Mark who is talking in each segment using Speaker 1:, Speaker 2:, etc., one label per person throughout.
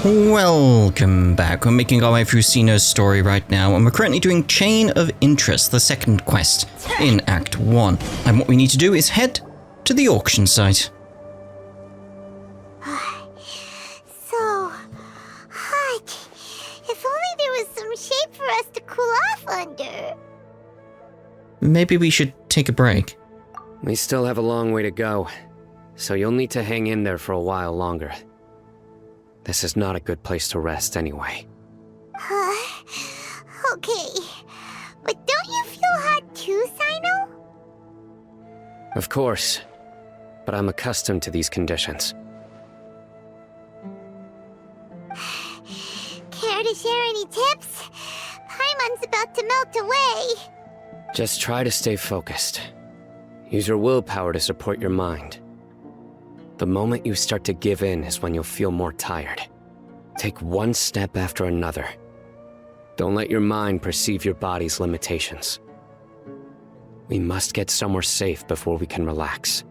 Speaker 1: Welcome back. We're making our way through Cyno's story right now, and we're currently doing Chain of Interest, the second quest in Act 1. And what we need to do is head to the auction site.
Speaker 2: So hot. If only there was some shade for us to cool off under.
Speaker 1: Maybe we should take a break.
Speaker 3: We still have a long way to go, so you'll need to hang in there for a while longer. This is not a good place to rest anyway.
Speaker 2: Okay. But don't you feel hot too, Cyno?
Speaker 3: Of course, but I'm accustomed to these conditions.
Speaker 2: Care to share any tips? Paimon's about to melt away.
Speaker 3: Just try to stay focused. Use your willpower to support your mind. The moment you start to give in is when you'll feel more tired. Take one step after another. Don't let your mind perceive your body's limitations. We must get somewhere safe before we can relax.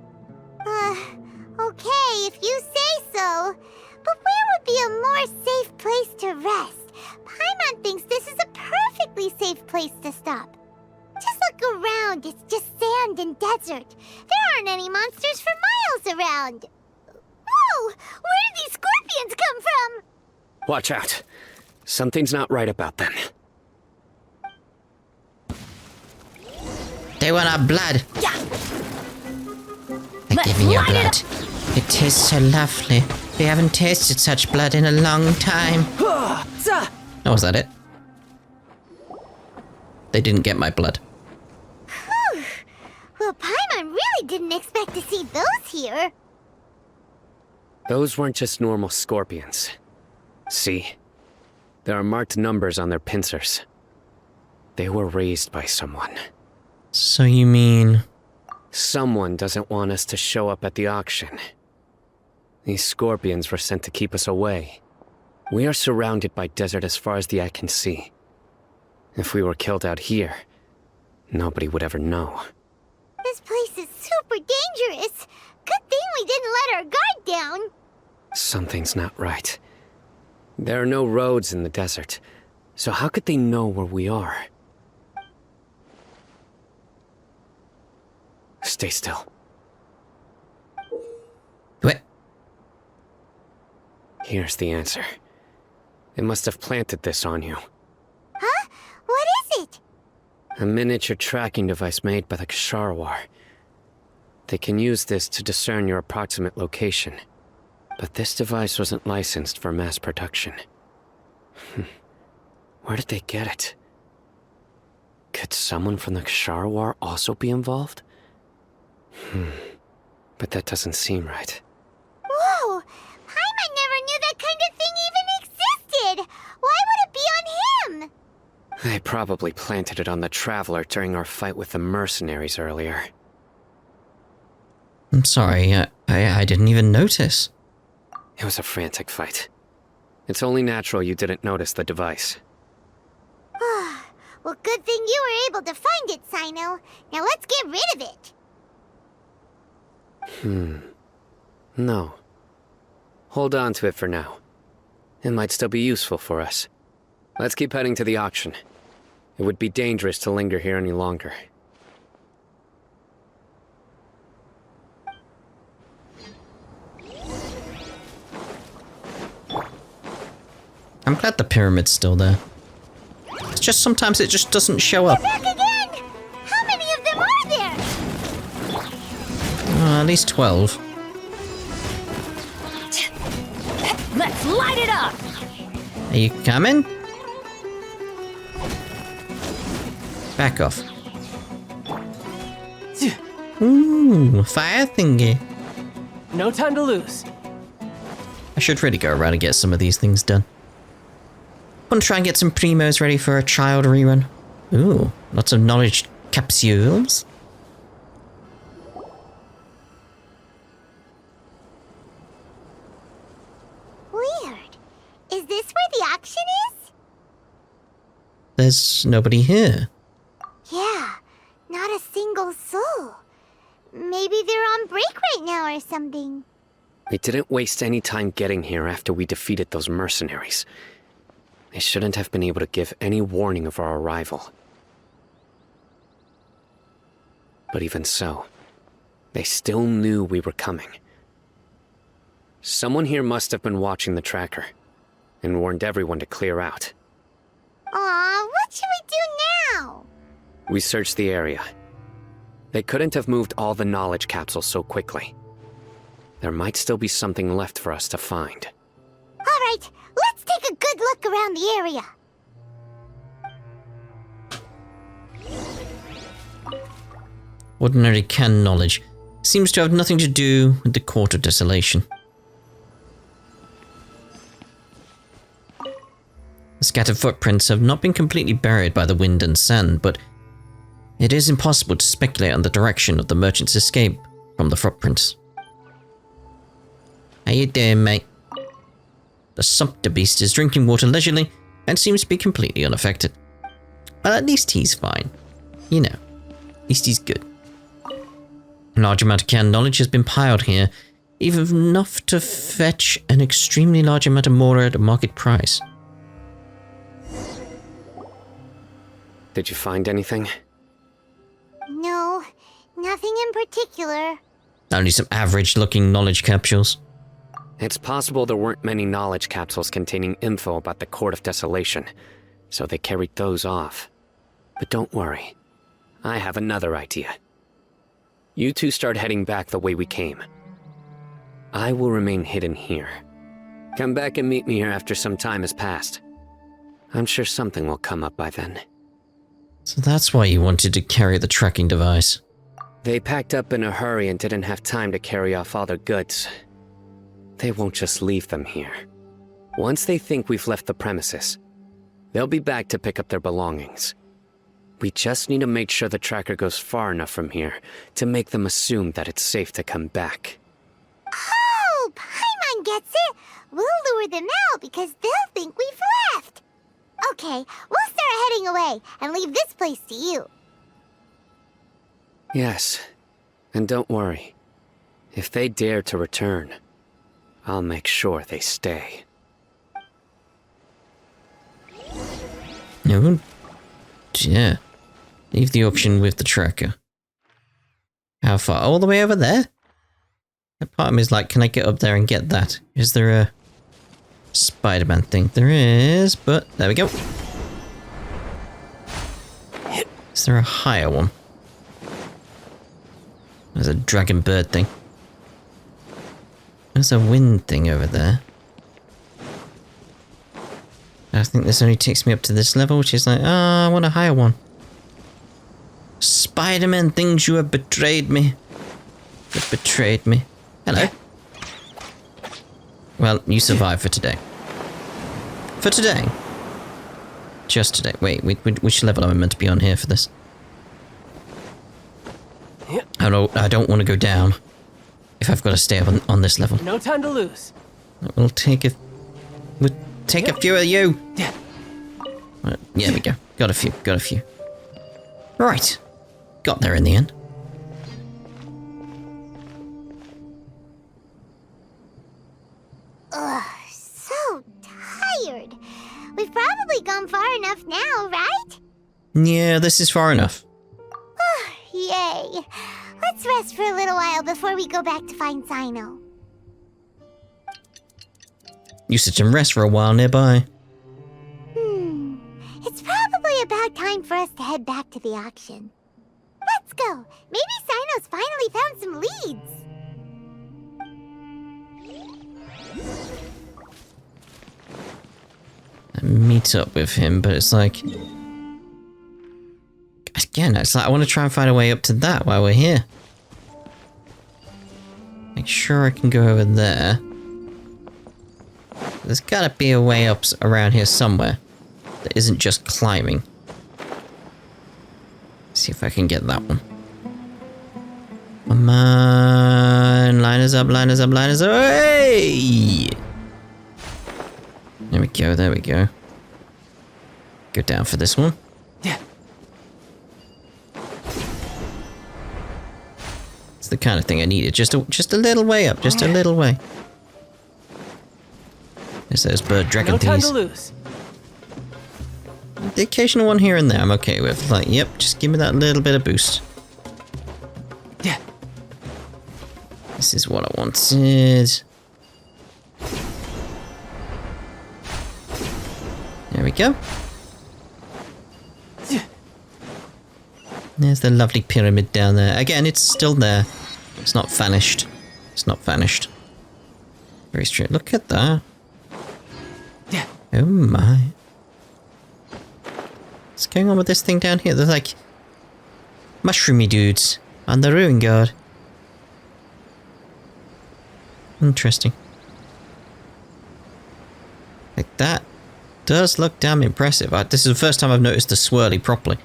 Speaker 2: Okay, if you say so. But where would be a more safe place to rest? Paimon thinks this is a perfectly safe place to stop. Just look around, it's just sand and desert. There aren't any monsters for miles around. Whoa! Where did these scorpions come from?
Speaker 3: Watch out. Something's not right about them.
Speaker 1: They want our blood.
Speaker 2: Yeah.
Speaker 1: They're giving you blood. It tastes so lovely. We haven't tasted such blood in a long time. Oh, was that it? They didn't get my blood.
Speaker 2: Whew. Well, Paimon really didn't expect to see those here.
Speaker 3: Those weren't just normal scorpions. See? There are marked numbers on their pincers. They were raised by someone.
Speaker 1: So you mean...
Speaker 3: Someone doesn't want us to show up at the auction. These scorpions were sent to keep us away. We are surrounded by desert as far as the eye can see. If we were killed out here, nobody would ever know.
Speaker 2: This place is super dangerous. Good thing we didn't let our guard down.
Speaker 3: Something's not right. There are no roads in the desert, so how could they know where we are? Stay still.
Speaker 1: What?
Speaker 3: Here's the answer. They must have planted this on you.
Speaker 2: Huh? What is it?
Speaker 3: A miniature tracking device made by the Ksharawar. They can use this to discern your approximate location. But this device wasn't licensed for mass production. Where did they get it? Could someone from the Ksharawar also be involved? But that doesn't seem right.
Speaker 2: Whoa! Paimon never knew that kind of thing even existed! Why would it be on him?
Speaker 3: They probably planted it on the Traveler during our fight with the mercenaries earlier.
Speaker 1: I'm sorry, I didn't even notice.
Speaker 3: It was a frantic fight. It's only natural you didn't notice the device.
Speaker 2: Well, good thing you were able to find it, Cyno. Now let's get rid of it.
Speaker 3: No. Hold on to it for now. It might still be useful for us. Let's keep heading to the auction. It would be dangerous to linger here any longer.
Speaker 1: I'm glad the pyramid's still there. It's just sometimes it just doesn't show up.
Speaker 2: Back again! How many of them are there?
Speaker 1: At least 12.
Speaker 4: Let's light it up!
Speaker 1: Are you coming? Back off. Ooh, fire thingy.
Speaker 4: No time to lose.
Speaker 1: I should really go around and get some of these things done. Want to try and get some primos ready for a child rerun. Ooh, lots of knowledge capsules.
Speaker 2: Weird. Is this where the auction is?
Speaker 1: There's nobody here.
Speaker 2: Yeah, not a single soul. Maybe they're on break right now or something.
Speaker 3: We didn't waste any time getting here after we defeated those mercenaries. They shouldn't have been able to give any warning of our arrival. But even so, they still knew we were coming. Someone here must have been watching the tracker and warned everyone to clear out.
Speaker 2: Aw, what should we do now?
Speaker 3: We searched the area. They couldn't have moved all the knowledge capsules so quickly. There might still be something left for us to find.
Speaker 2: Alright, let's take a good look around the area.
Speaker 1: Ordinary can knowledge seems to have nothing to do with the Court of Desolation. The scattered footprints have not been completely buried by the wind and sand, but it is impossible to speculate on the direction of the merchant's escape from the footprints. How you doing, mate? The sumpter beast is drinking water leisurely and seems to be completely unaffected. Well, at least he's fine. You know, at least he's good. A large amount of canned knowledge has been piled here, even enough to fetch an extremely large amount of more at a market price.
Speaker 3: Did you find anything?
Speaker 2: No, nothing in particular.
Speaker 1: Only some average-looking knowledge capsules.
Speaker 3: It's possible there weren't many knowledge capsules containing info about the Court of Desolation, so they carried those off. But don't worry, I have another idea. You two start heading back the way we came. I will remain hidden here. Come back and meet me here after some time has passed. I'm sure something will come up by then.
Speaker 1: So that's why you wanted to carry the tracking device.
Speaker 3: They packed up in a hurry and didn't have time to carry off all their goods. They won't just leave them here. Once they think we've left the premises, they'll be back to pick up their belongings. We just need to make sure the tracker goes far enough from here to make them assume that it's safe to come back.
Speaker 2: Oh, Paimon gets it. We'll lure them out because they'll think we've left. Okay, we'll start heading away and leave this place to you.
Speaker 3: Yes, and don't worry. If they dare to return, I'll make sure they stay.
Speaker 1: Oh, dear. Leave the auction with the tracker. How far? All the way over there? That part of me is like, can I get up there and get that? Is there a Spider-Man thing? There is, but there we go. Is there a higher one? There's a dragon bird thing. There's a wind thing over there. I think this only takes me up to this level, which is like, I want a higher one. Spider-Man things, you have betrayed me. You have betrayed me. Hello. Well, you survived for today. For today. Just today. Wait, which level am I meant to be on here for this? I don't want to go down if I've got to stay up on this level.
Speaker 4: No time to lose.
Speaker 1: We'll take a few of you. Right, yeah, there we go. Got a few. Right. Got there in the end.
Speaker 2: Ugh, so tired. We've probably gone far enough now, right?
Speaker 1: Yeah, this is far enough.
Speaker 2: Yay. Let's rest for a little while before we go back to find Cyno.
Speaker 1: You sit and rest for a while nearby.
Speaker 2: It's probably about time for us to head back to the auction. Let's go. Maybe Cyno's finally found some leads.
Speaker 1: I meet up with him, but it's like... Again, it's like I want to try and find a way up to that while we're here. Make sure I can go over there. There's gotta be a way up around here somewhere that isn't just climbing. See if I can get that one. Come on, line us up, line us up, line us up. Hey! There we go, there we go. Go down for this one. the kind of thing I needed. Just a little way up, just a little way. There's those bird dragon
Speaker 4: No time
Speaker 1: things.
Speaker 4: to lose.
Speaker 1: The occasional one here and there I'm okay with. Like, yep, just give me that little bit of boost.
Speaker 4: Yeah.
Speaker 1: This is what I wanted. There we go. There's the lovely pyramid down there. Again, it's still there. It's not vanished. It's not vanished. Very straight. Look at that.
Speaker 4: Yeah.
Speaker 1: Oh my. What's going on with this thing down here? There's like mushroomy dudes on the ruin guard. Interesting. Like that does look damn impressive. This is the first time I've noticed the swirly properly.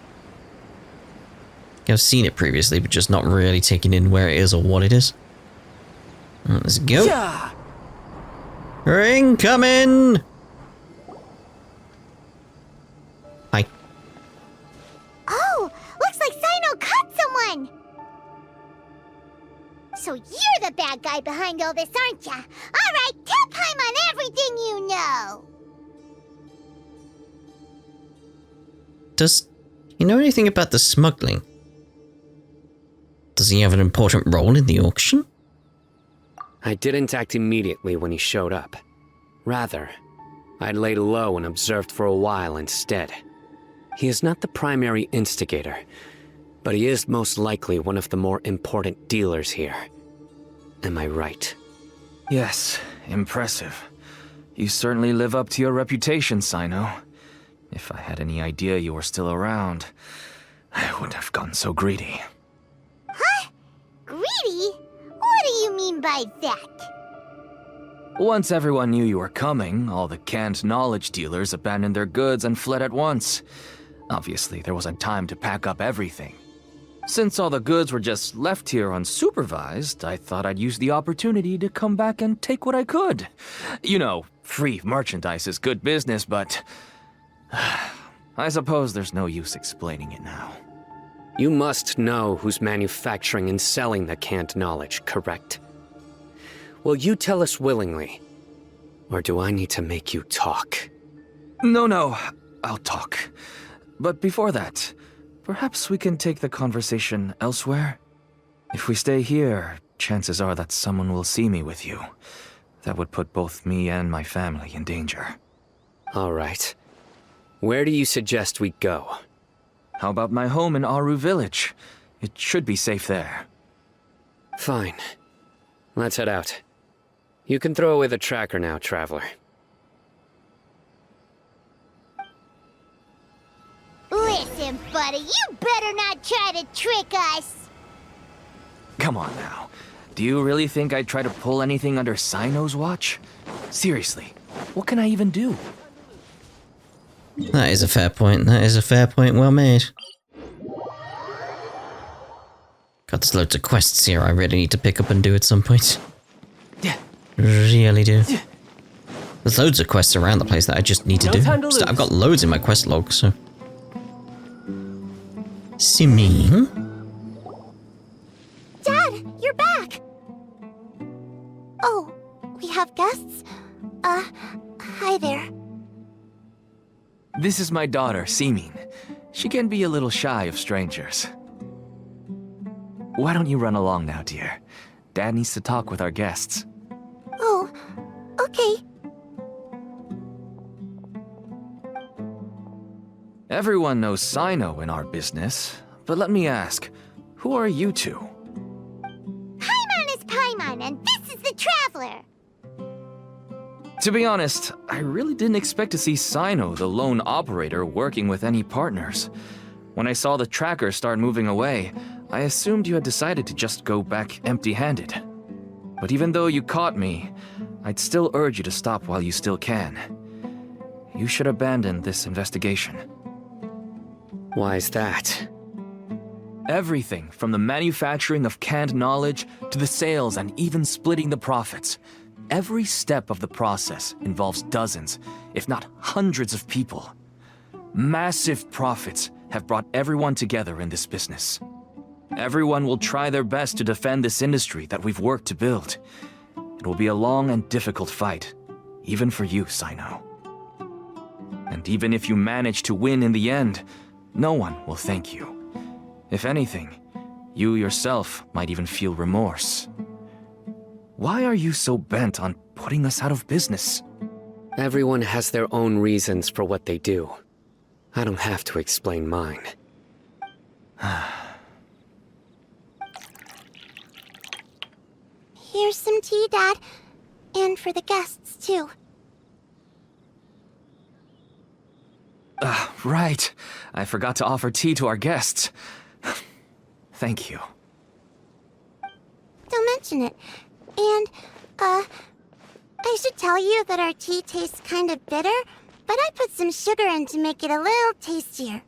Speaker 1: I've seen it previously, but just not really taking in where it is or what it is. Right, let's go.
Speaker 4: Yeah.
Speaker 1: Ring coming! Hi.
Speaker 2: Oh, looks like Cyno caught someone! So you're the bad guy behind all this, aren't ya? Alright, tell Paimon everything you know!
Speaker 1: Does he know anything about the smuggling? Does he have an important role in the auction?
Speaker 3: I didn't act immediately when he showed up. Rather, I'd laid low and observed for a while instead. He is not the primary instigator, but he is most likely one of the more important dealers here. Am I right?
Speaker 5: Yes, impressive. You certainly live up to your reputation, Cyno. If I had any idea you were still around, I wouldn't have gotten so greedy.
Speaker 2: Huh? Greedy? What do you mean by that?
Speaker 5: Once everyone knew you were coming, all the canned knowledge dealers abandoned their goods and fled at once. Obviously, there wasn't time to pack up everything. Since all the goods were just left here unsupervised, I thought I'd use the opportunity to come back and take what I could. You know, free merchandise is good business, but I suppose there's no use explaining it now.
Speaker 3: You must know who's manufacturing and selling the canned knowledge, correct? Will you tell us willingly? Or do I need to make you talk?
Speaker 5: No, I'll talk. But before that, perhaps we can take the conversation elsewhere? If we stay here, chances are that someone will see me with you. That would put both me and my family in danger.
Speaker 3: All right. Where do you suggest we go?
Speaker 5: How about my home in Aru Village? It should be safe there.
Speaker 3: Fine. Let's head out. You can throw away the tracker now, traveler.
Speaker 2: Listen, buddy, you better not try to trick us!
Speaker 5: Come on now. Do you really think I'd try to pull anything under Cyno's watch? Seriously, what can I even do?
Speaker 1: That is a fair point. That is a fair point well made. God, there's loads of quests here I really need to pick up and do at some point.
Speaker 5: Yeah.
Speaker 1: Really do. There's loads of quests around the place that I just need to
Speaker 4: No
Speaker 1: do.
Speaker 4: time to lose.
Speaker 1: I've got loads in my quest log, so... Simi?
Speaker 2: Dad, you're back! Oh, we have guests? Hi there.
Speaker 5: This is my daughter, Simin. She can be a little shy of strangers. Why don't you run along now, dear? Dad needs to talk with our guests.
Speaker 2: Oh, okay.
Speaker 5: Everyone knows Cyno in our business, but let me ask, who are you two?
Speaker 2: Paimon is Paimon, and this is the Traveler!
Speaker 5: To be honest, I really didn't expect to see Cyno, the lone operator, working with any partners. When I saw the tracker start moving away, I assumed you had decided to just go back empty-handed. But even though you caught me, I'd still urge you to stop while you still can. You should abandon this investigation.
Speaker 3: Why is that?
Speaker 5: Everything from the manufacturing of canned knowledge to the sales and even splitting the profits. Every step of the process involves dozens, if not hundreds of people. Massive profits have brought everyone together in this business. Everyone will try their best to defend this industry that we've worked to build. It will be a long and difficult fight, even for you, Cyno. And even if you manage to win in the end, no one will thank you. If anything, you yourself might even feel remorse. Why are you so bent on putting us out of business?
Speaker 3: Everyone has their own reasons for what they do. I don't have to explain mine.
Speaker 2: Here's some tea, Dad. And for the guests, too.
Speaker 5: Right. I forgot to offer tea to our guests. Thank you.
Speaker 2: Don't mention it. And, I should tell you that our tea tastes kind of bitter, but I put some sugar in to make it a little tastier.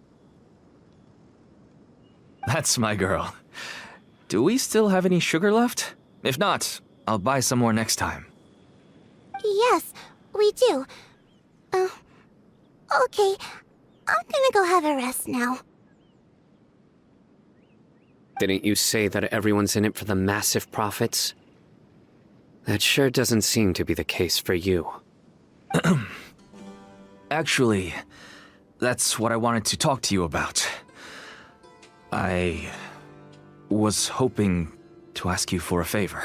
Speaker 5: That's my girl. Do we still have any sugar left? If not, I'll buy some more next time.
Speaker 2: Yes, we do. Okay. I'm gonna go have a rest now.
Speaker 3: Didn't you say that everyone's in it for the massive profits? That sure doesn't seem to be the case for you.
Speaker 5: Actually, that's what I wanted to talk to you about. I was hoping to ask you for a favor.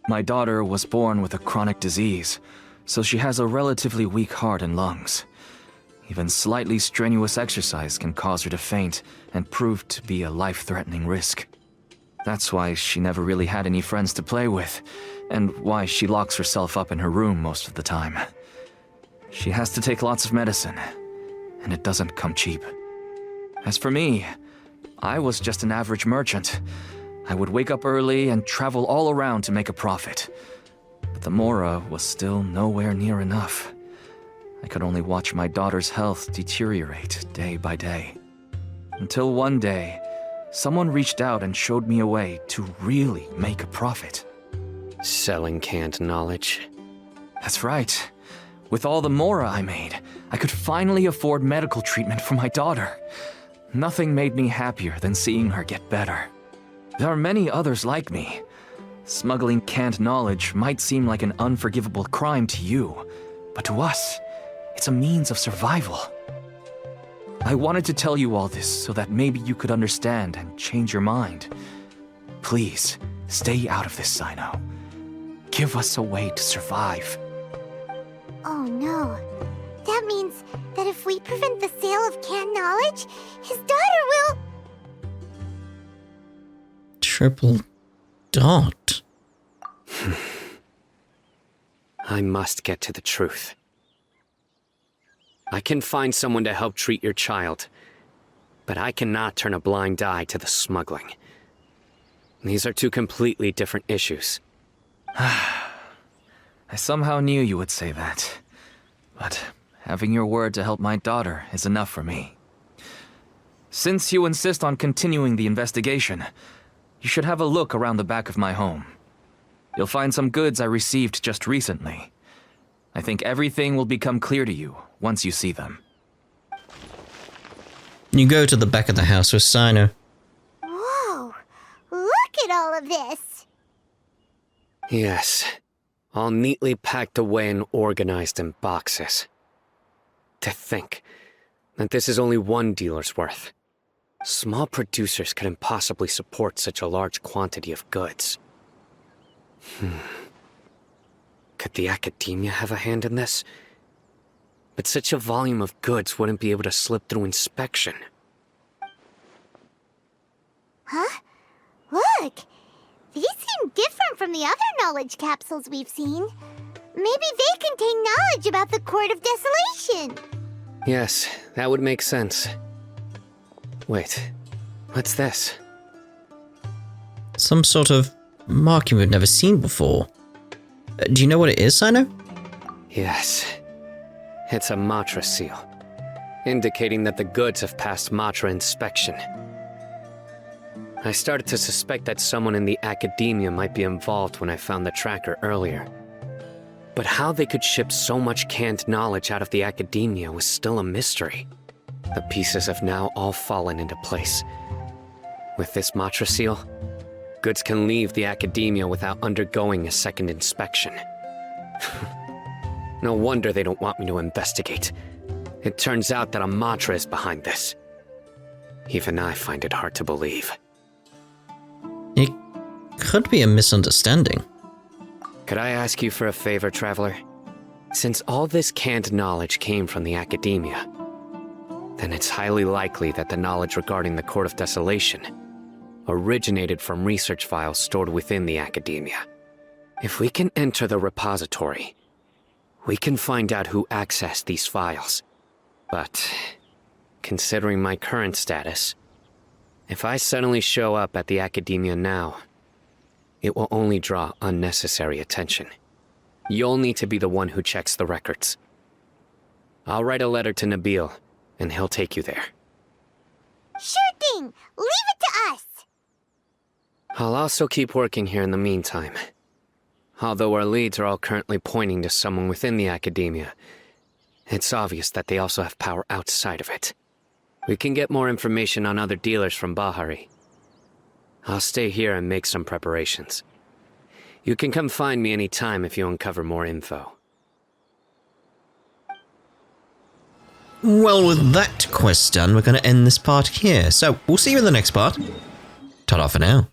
Speaker 5: My daughter was born with a chronic disease, so she has a relatively weak heart and lungs. Even slightly strenuous exercise can cause her to faint and prove to be a life-threatening risk. That's why she never really had any friends to play with, and why she locks herself up in her room most of the time. She has to take lots of medicine, and it doesn't come cheap. As for me, I was just an average merchant. I would wake up early and travel all around to make a profit. But the Mora was still nowhere near enough. I could only watch my daughter's health deteriorate day by day. Until one day, someone reached out and showed me a way to really make a profit.
Speaker 3: Selling canned knowledge.
Speaker 5: That's right. With all the Mora I made, I could finally afford medical treatment for my daughter. Nothing made me happier than seeing her get better. There are many others like me. Smuggling canned knowledge might seem like an unforgivable crime to you, but to us, it's a means of survival. I wanted to tell you all this so that maybe you could understand and change your mind. Please, stay out of this, Cyno. Give us a way to survive.
Speaker 2: Oh no. That means that if we prevent the sale of canned knowledge, his daughter will...
Speaker 1: Triple dot.
Speaker 3: I must get to the truth. I can find someone to help treat your child, but I cannot turn a blind eye to the smuggling. These are two completely different issues.
Speaker 5: I somehow knew you would say that. But having your word to help my daughter is enough for me. Since you insist on continuing the investigation, you should have a look around the back of my home. You'll find some goods I received just recently. I think everything will become clear to you once you see them.
Speaker 1: You go to the back of the house with Cyno.
Speaker 2: Whoa! Look at all of this!
Speaker 3: Yes, all neatly packed away and organized in boxes. To think that this is only one dealer's worth. Small producers couldn't possibly support such a large quantity of goods. Could the academia have a hand in this? But such a volume of goods wouldn't be able to slip through inspection.
Speaker 2: Huh? Look! These seem different from the other knowledge capsules we've seen. Maybe they contain knowledge about the Court of Desolation.
Speaker 3: Yes, that would make sense. Wait, what's this?
Speaker 1: Some sort of marking we've never seen before. Do you know what it is, Cyno?
Speaker 3: Yes. It's a Matra seal, indicating that the goods have passed Matra inspection. I started to suspect that someone in the academia might be involved when I found the tracker earlier. But how they could ship so much canned knowledge out of the academia was still a mystery. The pieces have now all fallen into place. With this Matra seal, goods can leave the academia without undergoing a second inspection. No wonder they don't want me to investigate. It turns out that a Matra is behind this. Even I find it hard to believe.
Speaker 1: It could be a misunderstanding.
Speaker 3: Could I ask you for a favor, Traveler? Since all this canned knowledge came from the academia, then it's highly likely that the knowledge regarding the Court of Desolation originated from research files stored within the academia. If we can enter the repository, we can find out who accessed these files. But, considering my current status, if I suddenly show up at the academia now, it will only draw unnecessary attention. You'll need to be the one who checks the records. I'll write a letter to Nabil, and he'll take you there.
Speaker 2: Sure thing! Leave it to us!
Speaker 3: I'll also keep working here in the meantime. Although our leads are all currently pointing to someone within the academia, it's obvious that they also have power outside of it. We can get more information on other dealers from Bahari. I'll stay here and make some preparations. You can come find me anytime if you uncover more info.
Speaker 1: Well, with that quest done, we're going to end this part here. So, we'll see you in the next part. Ta-da for now.